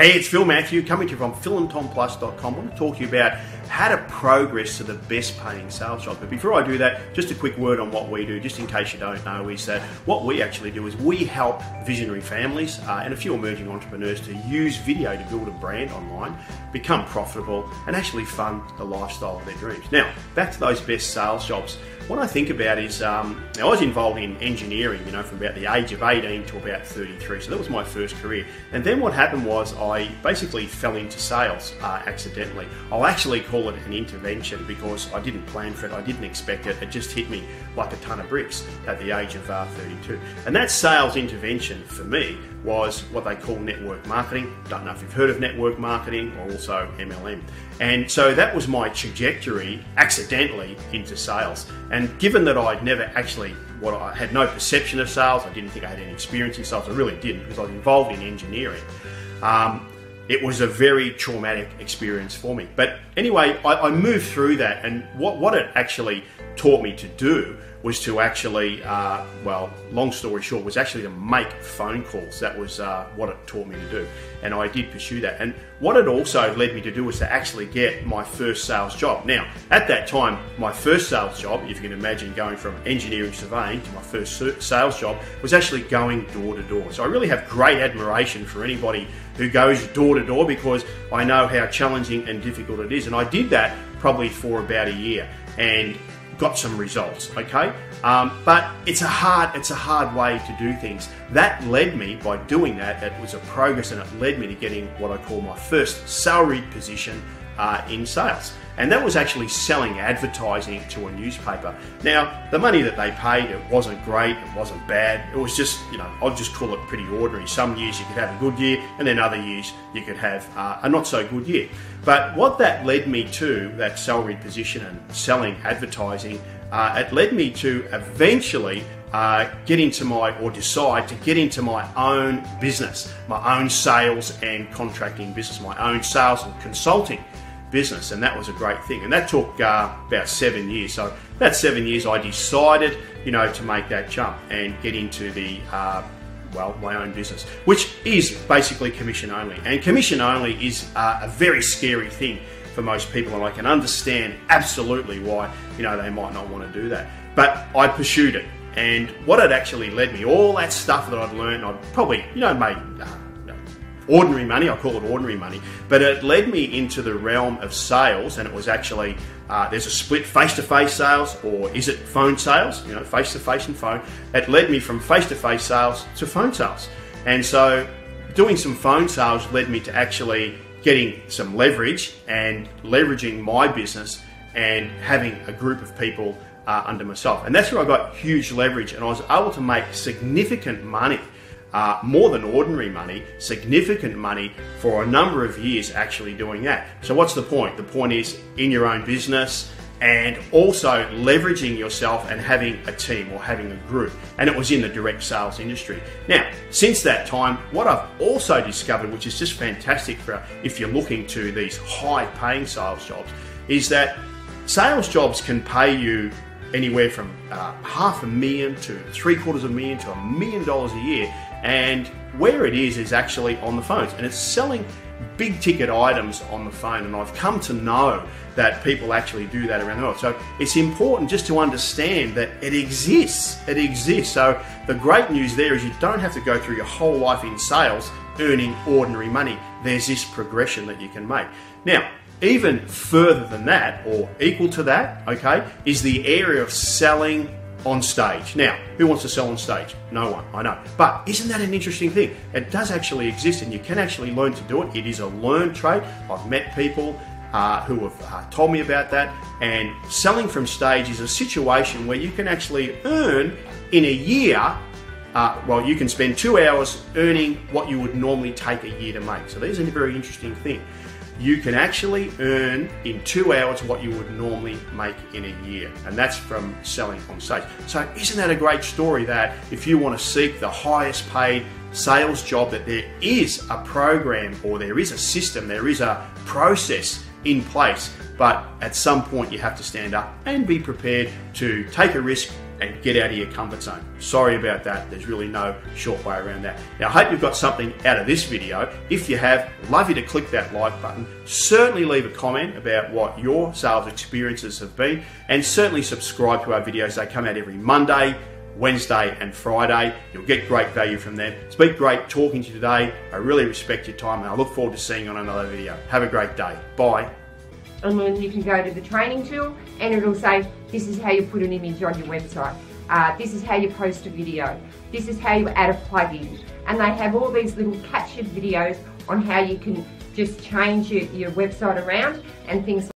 Hey, it's Phil Matthew coming to you from philandtomplus.com. I want to talk to you about how to progress to the best paying sales job. But before I do that, just a quick word on what we do, just in case you don't know, is that what we actually do is we help visionary families and a few emerging entrepreneurs to use video to build a brand online, become profitable, and actually fund the lifestyle of their dreams. Now, back to those best sales jobs. What I think about is, I was involved in engineering, from about the age of 18 to about 33. So that was my first career. And then what happened was I basically fell into sales accidentally. I'll actually call it an intervention because I didn't plan for it. I didn't expect it. It just hit me like a ton of bricks at the age of 32. And that sales intervention for me was what they call network marketing. Don't know if you've heard of network marketing, or also MLM. And so that was my trajectory accidentally into sales. And given that I'd never actually, I had no perception of sales, I didn't think I had any experience in sales, I really didn't, because I was involved in engineering. It was a very traumatic experience for me. But anyway, I moved through that, and what it actually taught me to do was to actually, long story short, was actually to make phone calls. That was what it taught me to do. And I did pursue that. And what it also led me to do was to actually get my first sales job. Now, at that time, my first sales job, if you can imagine going from engineering surveying to my first sales job, was actually going door to door. So I really have great admiration for anybody who goes door to door, because I know how challenging and difficult it is. And I did that probably for about a year and got some results, okay? But it's a hard way to do things. That led me, by doing that, it was a progress, and it led me to getting what I call my first salaried position in sales. And that was actually selling advertising to a newspaper. Now, the money that they paid, it wasn't great, it wasn't bad. It was just, I'll just call it pretty ordinary. Some years you could have a good year, and then other years you could have a not so good year. But what that led me to, that salaried position and selling advertising, it led me to eventually decide to get into my own business, my own sales and contracting business, my own sales and consulting business. And that was a great thing. And that took about 7 years. So about 7 years I decided, to make that jump and get into the my own business, which is basically commission only. And commission only is a very scary thing for most people, and I can understand absolutely why they might not want to do that. But I pursued it, and what it actually led me, all that stuff that I'd learned, I'd probably made ordinary money. I call it ordinary money, but it led me into the realm of sales. And it was actually there's a split: face-to-face sales, or is it phone sales? Face-to-face and phone. It led me from face-to-face sales to phone sales, and so doing some phone sales led me to actually getting some leverage and leveraging my business and having a group of people under myself. And that's where I got huge leverage, and I was able to make significant money, more than ordinary money, significant money for a number of years actually doing that. So what's the point? The point is in your own business, and also leveraging yourself and having a team or having a group. And it was in the direct sales industry. Now, since that time, what I've also discovered, which is just fantastic for if you're looking to these high paying sales jobs, is that sales jobs can pay you anywhere from $500,000 to $750,000 to $1 million a year. And where it is actually on the phones, and it's selling big ticket items on the phone. And I've come to know that people actually do that around the world. So it's important just to understand that it exists. It exists. So the great news there is you don't have to go through your whole life in sales earning ordinary money. There's this progression that you can make. Now, even further than that, or equal to that, okay, is the area of selling on stage. Now, who wants to sell on stage? No one, I know. But isn't that an interesting thing? It does actually exist, and you can actually learn to do it. It is a learned trade. I've met people who have told me about that. And selling from stage is a situation where you can actually earn in a year, you can spend 2 hours earning what you would normally take a year to make. So there's a very interesting thing. You can actually earn in 2 hours what you would normally make in a year. And that's from selling on stage. So isn't that a great story, that if you want to seek the highest paid sales job, that there is a program, or there is a system, there is a process in place, but at some point you have to stand up and be prepared to take a risk, and get out of your comfort zone. Sorry about that. There's really no short way around that. Now, I hope you've got something out of this video. If you have, love you to click that like button. Certainly leave a comment about what your sales experiences have been, and certainly subscribe to our videos. They come out every Monday, Wednesday and Friday. You'll get great value from them. It's been great talking to you today. I really respect your time, and I look forward to seeing you on another video. Have a great day. Bye. And then you can go to the training tool and it'll say, this is how you put an image on your website. This is how you post a video. This is how you add a plugin. And they have all these little captured videos on how you can just change your website around and things like that.